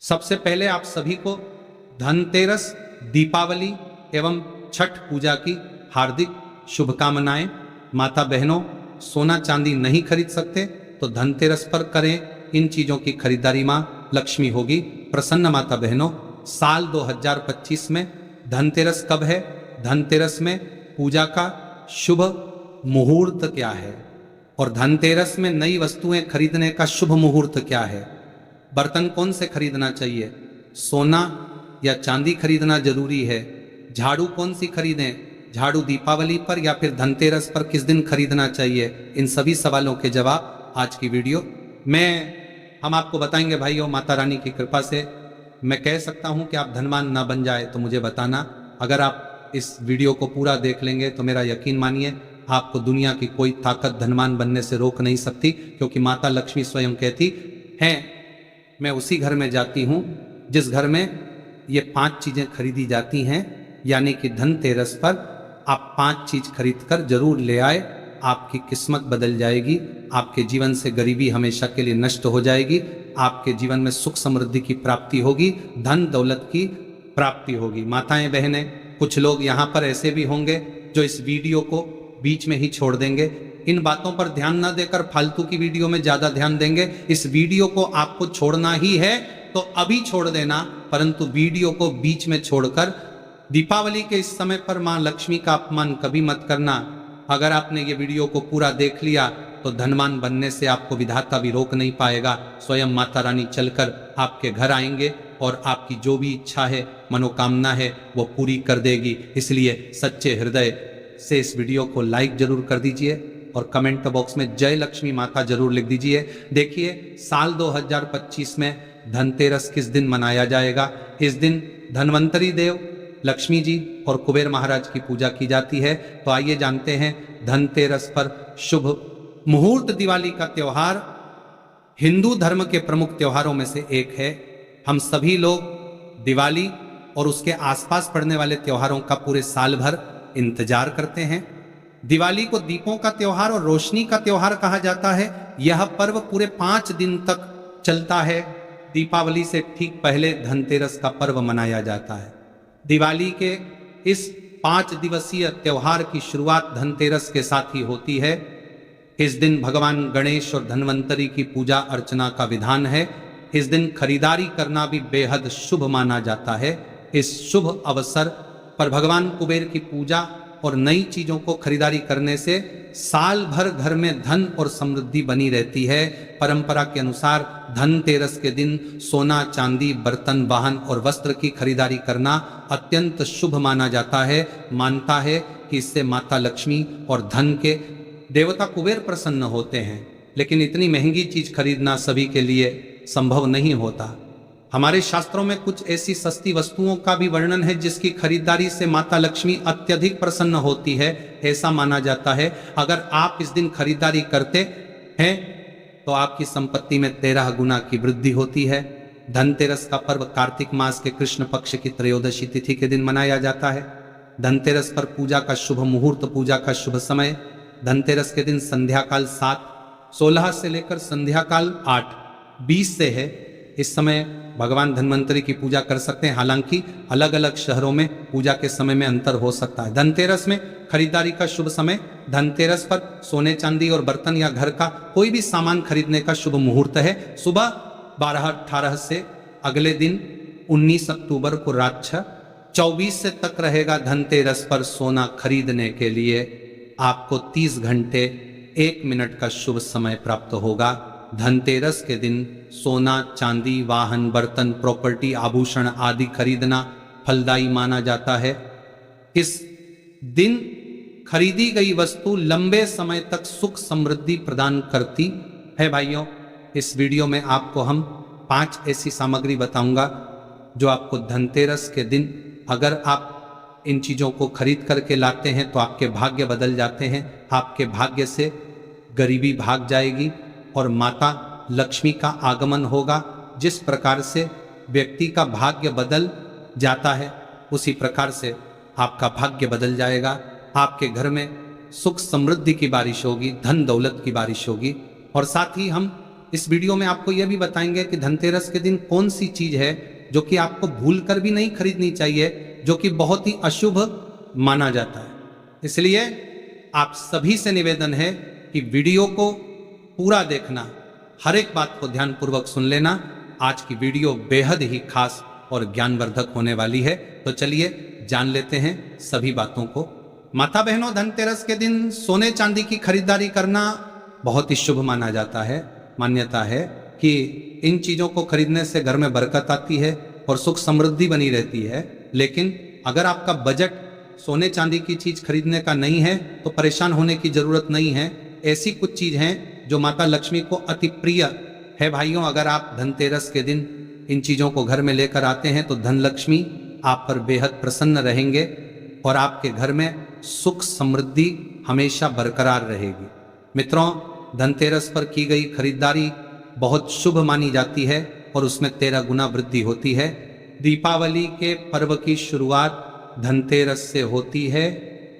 सबसे पहले आप सभी को धनतेरस, दीपावली एवं छठ पूजा की हार्दिक शुभकामनाएं। माता बहनों, सोना चांदी नहीं खरीद सकते तो धनतेरस पर करें इन चीजों की खरीदारी। मां लक्ष्मी होगी प्रसन्न। माता बहनों, साल 2025 में धनतेरस कब है? धनतेरस में पूजा का शुभ मुहूर्त क्या है और धनतेरस में नई वस्तुएं खरीदने का शुभ मुहूर्त क्या है? बर्तन कौन से खरीदना चाहिए? सोना या चांदी खरीदना जरूरी है? झाड़ू कौन सी खरीदें? झाड़ू दीपावली पर या फिर धनतेरस पर किस दिन खरीदना चाहिए? इन सभी सवालों के जवाब आज की वीडियो में हम आपको बताएंगे। भाइयों, माता रानी की कृपा से मैं कह सकता हूं कि आप धनवान ना बन जाए तो मुझे बताना। अगर आप इस वीडियो को पूरा देख लेंगे तो मेरा यकीन मानिए, आपको दुनिया की कोई ताकत धनवान बनने से रोक नहीं सकती, क्योंकि माता लक्ष्मी स्वयं कहती हैं, मैं उसी घर में जाती हूं जिस घर में ये 5 चीजें खरीदी जाती हैं। यानी कि धनतेरस पर आप 5 चीज खरीद कर जरूर ले आए, आपकी किस्मत बदल जाएगी, आपके जीवन से गरीबी हमेशा के लिए नष्ट हो जाएगी, आपके जीवन में सुख समृद्धि की प्राप्ति होगी, धन दौलत की प्राप्ति होगी। माताएं बहनें, कुछ लोग यहाँ पर ऐसे भी होंगे जो इस वीडियो को बीच में ही छोड़ देंगे। इन बातों पर ध्यान न देकर फालतू की वीडियो में ज्यादा ध्यान देंगे। इस वीडियो को आपको छोड़ना ही है तो अभी छोड़ देना, परंतु वीडियो को बीच में छोड़कर दीपावली के इस समय पर मां लक्ष्मी का अपमान कभी मत करना। अगर आपने ये वीडियो को पूरा देख लिया तो धनवान बनने से आपको विधाता भी रोक नहीं पाएगा। स्वयं माता रानी चलकर आपके घर आएंगे और आपकी जो भी इच्छा है, मनोकामना है, वो पूरी कर देगी। इसलिए सच्चे हृदय से इस वीडियो को लाइक जरूर कर दीजिए और कमेंट बॉक्स में जय लक्ष्मी माता जरूर लिख दीजिए। देखिए, साल 2025 में धनतेरस किस दिन मनाया जाएगा? इस दिन धनवंतरी देव, लक्ष्मी जी और कुबेर महाराज की पूजा की जाती है। तो आइए जानते हैं धनतेरस पर शुभ मुहूर्त। दिवाली का त्योहार हिंदू धर्म के प्रमुख त्योहारों में से एक है। हम सभी लोग दिवाली और उसके आसपास पड़ने वाले त्योहारों का पूरे साल भर इंतजार करते हैं। दिवाली को दीपों का त्योहार और रोशनी का त्योहार कहा जाता है। यह पर्व पूरे 5 दिन तक चलता है। दीपावली से ठीक पहले धनतेरस का पर्व मनाया जाता है। दिवाली के इस 5 दिवसीय त्योहार की शुरुआत धनतेरस के साथ ही होती है। इस दिन भगवान गणेश और धनवंतरी की पूजा अर्चना का विधान है। इस दिन खरीदारी करना भी बेहद शुभ माना जाता है। इस शुभ अवसर पर भगवान कुबेर की पूजा और नई चीजों को खरीदारी करने से साल भर घर में धन और समृद्धि बनी रहती है। परंपरा के अनुसार धनतेरस के दिन सोना, चांदी, बर्तन, वाहन और वस्त्र की खरीदारी करना अत्यंत शुभ माना जाता है। मानता है कि इससे माता लक्ष्मी और धन के देवता कुबेर प्रसन्न होते हैं। लेकिन इतनी महंगी चीज खरीदना सभी के लिए संभव नहीं होता। हमारे शास्त्रों में कुछ ऐसी सस्ती वस्तुओं का भी वर्णन है जिसकी खरीदारी से माता लक्ष्मी अत्यधिक प्रसन्न होती है, ऐसा माना जाता है। अगर आप इस दिन खरीदारी करते हैं तो आपकी संपत्ति में 13 गुना की वृद्धि होती है। धनतेरस का पर्व कार्तिक मास के कृष्ण पक्ष की त्रयोदशी तिथि के दिन मनाया जाता है। धनतेरस पर पूजा का शुभ मुहूर्त, पूजा का शुभ समय धनतेरस के दिन संध्या काल 7:16 से लेकर संध्या काल 8:20 से है। इस समय भगवान धनवंतरी की पूजा कर सकते हैं। हालांकि अलग अलग शहरों में पूजा के समय में अंतर हो सकता है। धनतेरस में खरीदारी का शुभ समय, धनतेरस पर सोने चांदी और बर्तन या घर का कोई भी सामान खरीदने का शुभ मुहूर्त है। सुबह 12:18 से अगले दिन 19 अक्टूबर को रात 6:24 से तक रहेगा। धनतेरस पर सोना खरीदने के लिए आपको 30 घंटे 1 मिनट का शुभ समय प्राप्त होगा। धनतेरस के दिन सोना, चांदी, वाहन, बर्तन, प्रॉपर्टी, आभूषण आदि खरीदना फलदायी माना जाता है। इस दिन खरीदी गई वस्तु लंबे समय तक सुख समृद्धि प्रदान करती है। भाइयों, इस वीडियो में आपको हम 5 ऐसी सामग्री बताऊंगा जो आपको धनतेरस के दिन अगर आप इन चीजों को खरीद करके लाते हैं तो आपके भाग्य बदल जाते हैं। आपके भाग्य से गरीबी भाग जाएगी और माता लक्ष्मी का आगमन होगा। जिस प्रकार से व्यक्ति का भाग्य बदल जाता है उसी प्रकार से आपका भाग्य बदल जाएगा। आपके घर में सुख समृद्धि की बारिश होगी, धन दौलत की बारिश होगी। और साथ ही हम इस वीडियो में आपको यह भी बताएंगे कि धनतेरस के दिन कौन सी चीज है जो कि आपको भूल कर भी नहीं खरीदनी चाहिए, जो कि बहुत ही अशुभ माना जाता है। इसलिए आप सभी से निवेदन है कि वीडियो को पूरा देखना, हर एक बात को ध्यानपूर्वक सुन लेना। आज की वीडियो बेहद ही खास और ज्ञानवर्धक होने वाली है। तो चलिए जान लेते हैं सभी बातों को। माता बहनों, धनतेरस के दिन सोने चांदी की खरीदारी करना बहुत ही शुभ माना जाता है। मान्यता है कि इन चीजों को खरीदने से घर में बरकत आती है और सुख समृद्धि बनी रहती है। लेकिन अगर आपका बजट सोने चांदी की चीज खरीदने का नहीं है तो परेशान होने की जरूरत नहीं है। ऐसी कुछ चीज हैं जो माता लक्ष्मी को अति प्रिय है। भाइयों, अगर आप धनतेरस के दिन इन चीजों को घर में लेकर आते हैं तो धन लक्ष्मी आप पर बेहद प्रसन्न रहेंगे और आपके घर में सुख समृद्धि हमेशा बरकरार रहेगी। मित्रों, धनतेरस पर की गई खरीदारी बहुत शुभ मानी जाती है और उसमें 13 गुना वृद्धि होती है। दीपावली के पर्व की शुरुआत धनतेरस से होती है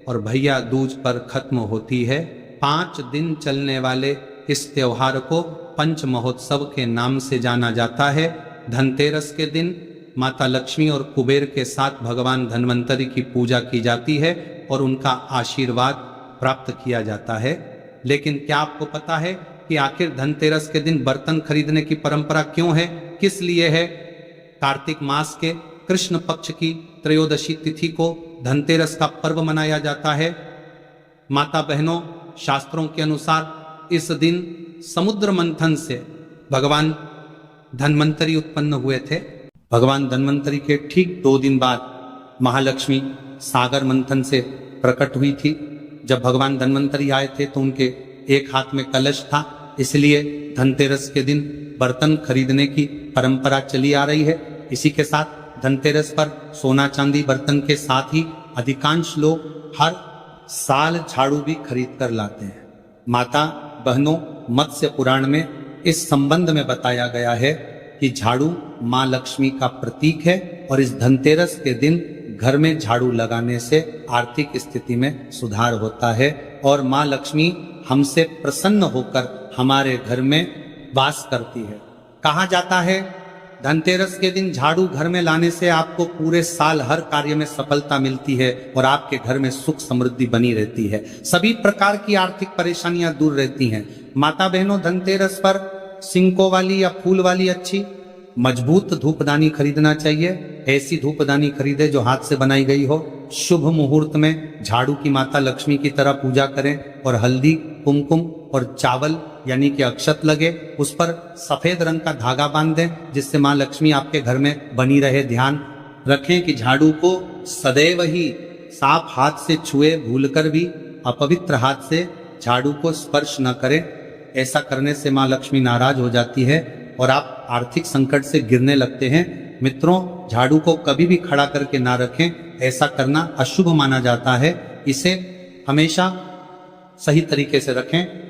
और भैया दूज पर खत्म होती है। 5 दिन चलने वाले इस त्योहार को पंच महोत्सव के नाम से जाना जाता है। धनतेरस के दिन माता लक्ष्मी और कुबेर के साथ भगवान धन्वंतरी की पूजा की जाती है और उनका आशीर्वाद प्राप्त किया जाता है। लेकिन क्या आपको पता है कि आखिर धनतेरस के दिन बर्तन खरीदने की परंपरा क्यों है, किस लिए है? कार्तिक मास के कृष्ण पक्ष की त्रयोदशी तिथि को धनतेरस का पर्व मनाया जाता है। माता बहनों, शास्त्रों के अनुसार इस दिन समुद्र मंथन से भगवान धन्वंतरी उत्पन्न हुए थे। भगवान धन्वंतरी के ठीक 2 दिन बाद महालक्ष्मी सागर मंथन से प्रकट हुई थी। जब भगवान धन्वंतरी आए थे तो उनके एक हाथ में कलश था, इसलिए धनतेरस के दिन बर्तन खरीदने की परंपरा चली आ रही है। इसी के साथ धनतेरस पर सोना चांदी बर्तन के साथ ही अधिकांश लोग हर साल झाड़ू भी खरीद कर लाते हैं। माता बहनों, मत्स्य पुराण में इस संबंध में बताया गया है कि झाड़ू माँ लक्ष्मी का प्रतीक है और इस धनतेरस के दिन घर में झाड़ू लगाने से आर्थिक स्थिति में सुधार होता है और माँ लक्ष्मी हमसे प्रसन्न होकर हमारे घर में वास करती है। कहा जाता है धनतेरस के दिन झाड़ू घर में लाने से आपको पूरे साल हर कार्य में सफलता मिलती है और आपके घर में सुख समृद्धि बनी रहती है। सभी प्रकार की आर्थिक परेशानियां दूर रहती हैं। माता बहनों, धनतेरस पर सिंकों वाली या फूल वाली अच्छी मजबूत धूपदानी खरीदना चाहिए। ऐसी धूपदानी खरीदे जो हाथ से बनाई गई हो। शुभ मुहूर्त में झाड़ू की माता लक्ष्मी की तरह पूजा करें और हल्दी, कुमकुम और चावल यानी कि अक्षत लगे, उस पर सफेद रंग का धागा बांध दें जिससे माँ लक्ष्मी आपके घर में बनी रहे। ध्यान रखें कि झाड़ू को सदैव ही साफ हाथ से छुए, भूलकर भी अपवित्र हाथ से झाड़ू को स्पर्श न करें। ऐसा करने से माँ लक्ष्मी नाराज हो जाती है और आप आर्थिक संकट से गिरने लगते हैं। मित्रों, झाड़ू को कभी भी खड़ा करके ना रखें, ऐसा करना अशुभ माना जाता है। इसे हमेशा सही तरीके से रखें।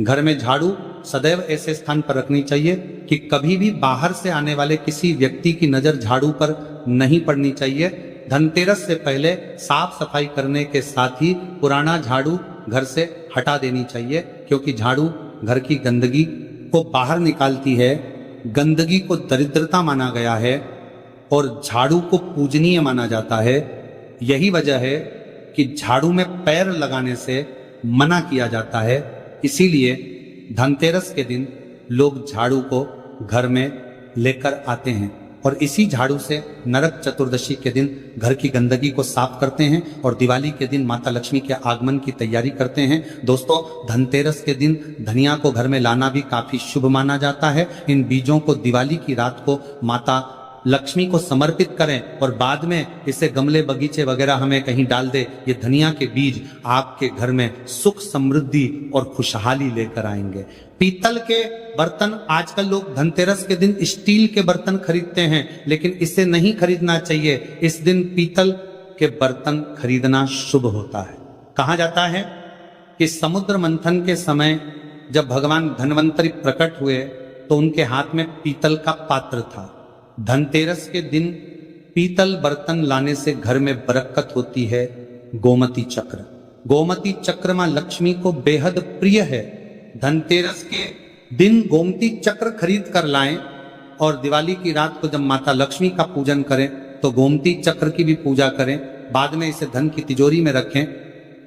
घर में झाड़ू सदैव ऐसे स्थान पर रखनी चाहिए कि कभी भी बाहर से आने वाले किसी व्यक्ति की नजर झाड़ू पर नहीं पड़नी चाहिए। धनतेरस से पहले साफ सफाई करने के साथ ही पुराना झाड़ू घर से हटा देनी चाहिए, क्योंकि झाड़ू घर की गंदगी को बाहर निकालती है। गंदगी को दरिद्रता माना गया है और झाड़ू को पूजनीय माना जाता है। यही वजह है कि झाड़ू में पैर लगाने से मना किया जाता है। इसीलिए धनतेरस के दिन लोग झाड़ू को घर में लेकर आते हैं और इसी झाड़ू से नरक चतुर्दशी के दिन घर की गंदगी को साफ करते हैं और दिवाली के दिन माता लक्ष्मी के आगमन की तैयारी करते हैं। दोस्तों, धनतेरस के दिन धनिया को घर में लाना भी काफी शुभ माना जाता है। इन बीजों को दिवाली की रात को माता लक्ष्मी को समर्पित करें और बाद में इसे गमले, बगीचे वगैरह हमें कहीं डाल दे। ये धनिया के बीज आपके घर में सुख समृद्धि और खुशहाली लेकर आएंगे। पीतल के बर्तन, आजकल लोग धनतेरस के दिन स्टील के बर्तन खरीदते हैं, लेकिन इसे नहीं खरीदना चाहिए। इस दिन पीतल के बर्तन खरीदना शुभ होता है। कहा जाता है कि समुद्र मंथन के समय जब भगवान धन्वंतरी प्रकट हुए तो उनके हाथ में पीतल का पात्र था। धनतेरस के दिन पीतल बर्तन लाने से घर में बरकत होती है। गोमती चक्र, गोमती चक्र मां लक्ष्मी को बेहद प्रिय है। धनतेरस के दिन गोमती चक्र खरीद कर लाएं और दिवाली की रात को जब माता लक्ष्मी का पूजन करें तो गोमती चक्र की भी पूजा करें, बाद में इसे धन की तिजोरी में रखें।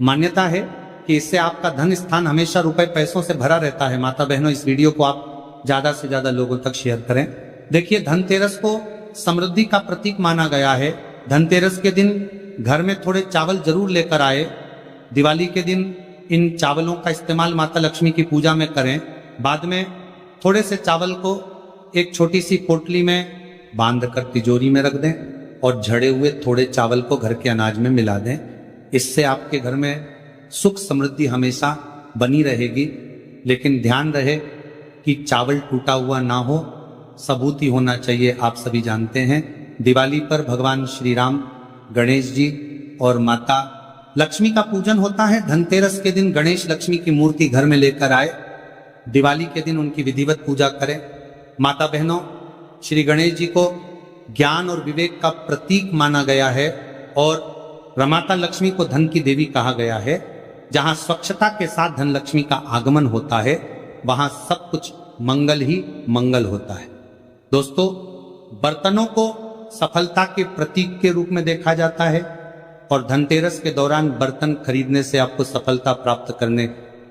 मान्यता है कि इससे आपका धन स्थान हमेशा रुपए पैसों से भरा रहता है। माता बहनों, इस वीडियो को आप ज्यादा से ज्यादा लोगों तक शेयर करें। देखिए, धनतेरस को समृद्धि का प्रतीक माना गया है। धनतेरस के दिन घर में थोड़े चावल जरूर लेकर आए। दिवाली के दिन इन चावलों का इस्तेमाल माता लक्ष्मी की पूजा में करें। बाद में थोड़े से चावल को एक छोटी सी पोटली में बांध कर तिजोरी में रख दें और झड़े हुए थोड़े चावल को घर के अनाज में मिला दें। इससे आपके घर में सुख समृद्धि हमेशा बनी रहेगी। लेकिन ध्यान रहे कि चावल टूटा हुआ ना हो, सबूती होना चाहिए। आप सभी जानते हैं दिवाली पर भगवान श्री राम, गणेश जी और माता लक्ष्मी का पूजन होता है। धनतेरस के दिन गणेश लक्ष्मी की मूर्ति घर में लेकर आए। दिवाली के दिन उनकी विधिवत पूजा करें। माता बहनों, श्री गणेश जी को ज्ञान और विवेक का प्रतीक माना गया है और माता लक्ष्मी को धन की देवी कहा गया है। जहां स्वच्छता के साथ धन लक्ष्मी का आगमन होता है, वहां सब कुछ मंगल ही मंगल होता है। दोस्तों, बर्तनों को सफलता के प्रतीक के रूप में देखा जाता है और धनतेरस के दौरान बर्तन खरीदने से आपको सफलता प्राप्त करने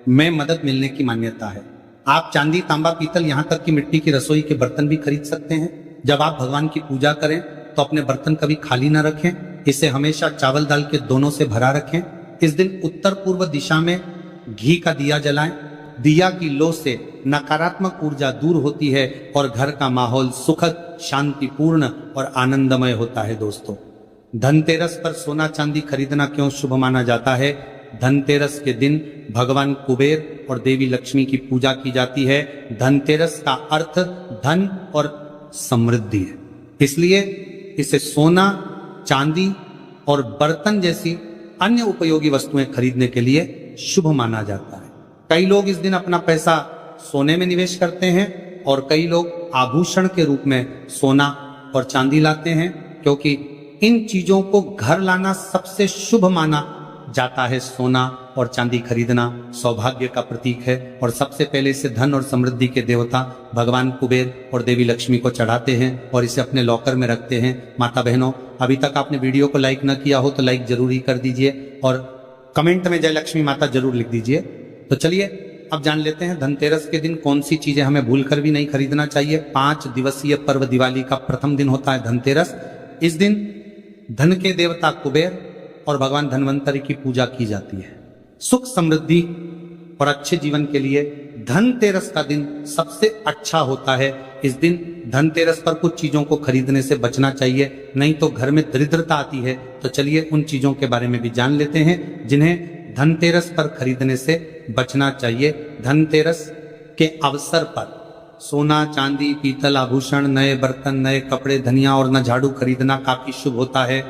में मदद मिलने की मान्यता है। आप चांदी, तांबा, पीतल, यहां तक कि मिट्टी की रसोई के बर्तन भी खरीद सकते हैं। जब आप भगवान की पूजा करें तो अपने बर्तन कभी खाली ना रखें। इसे हमेशा चावल दाल के दोनों से भरा रखें। इस दिन उत्तर पूर्व दिशा में घी का दिया जलाएं। दिया की लो से नकारात्मक ऊर्जा दूर होती है और घर का माहौल सुखद, शांतिपूर्ण और आनंदमय होता है। दोस्तों, धनतेरस पर सोना चांदी खरीदना क्यों शुभ माना जाता है? धनतेरस के दिन भगवान कुबेर और देवी लक्ष्मी की पूजा की जाती है। धनतेरस का अर्थ धन और समृद्धि है, इसलिए इसे सोना, चांदी और बर्तन जैसी अन्य उपयोगी वस्तुएं खरीदने के लिए शुभ माना जाता है। कई लोग इस दिन अपना पैसा सोने में निवेश करते हैं और कई लोग आभूषण के रूप में सोना और चांदी लाते हैं, क्योंकि इन चीजों को घर लाना सबसे शुभ माना जाता है। सोना और चांदी खरीदना सौभाग्य का प्रतीक है और सबसे पहले इसे धन और समृद्धि के देवता भगवान कुबेर और देवी लक्ष्मी को चढ़ाते हैं और इसे अपने लॉकर में रखते हैं। माता बहनों, अभी तक आपने वीडियो को लाइक न किया हो तो लाइक जरूर ही कर दीजिए और कमेंट में जय लक्ष्मी माता जरूर लिख दीजिए। तो चलिए अब जान लेते हैं धनतेरस के दिन कौन सी चीजें हमें भूलकर भी नहीं खरीदना चाहिए। 5 दिवसीय पर्व दिवाली का प्रथम दिन होता है धनतेरस। इस दिन धन के देवता कुबेर और भगवान धनवंतरी की पूजा की जाती है। सुख समृद्धि और अच्छे जीवन के लिए धनतेरस का दिन सबसे अच्छा होता है। इस दिन धनतेरस पर कुछ चीजों को खरीदने से बचना चाहिए, नहीं तो घर में दरिद्रता आती है। तो चलिए उन चीजों के बारे में भी जान लेते हैं जिन्हें धनतेरस पर खरीदने से बचना चाहिए। धनतेरस के अवसर पर सोना, चांदी, पीतल, आभूषण, नए बर्तन, नए कपड़े, धनिया और न झाड़ू खरीदना काफी शुभ होता है।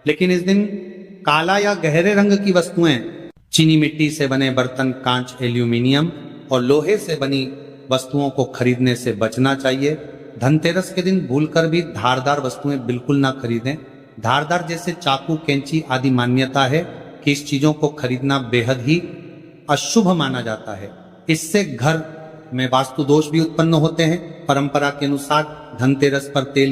लेकिन इस दिन काला या गहरे रंग की वस्तुएं, चीनी मिट्टी से बने बर्तन, कांच, एल्यूमिनियम और लोहे से बनी वस्तुओं को खरीदने से बचना चाहिए। धनतेरस के दिन भूलकर भी धारदार वस्तुएं बिल्कुल ना खरीदें। धारदार जैसे चाकू, कैंची आदि मान्यता है कि इस चीजों को खरीदना बेहद ही अशुभ माना जाता है। इससे घर में वास्तु दोष भी उत्पन्न होते हैं। परंपरा के अनुसार धनतेरस पर तेल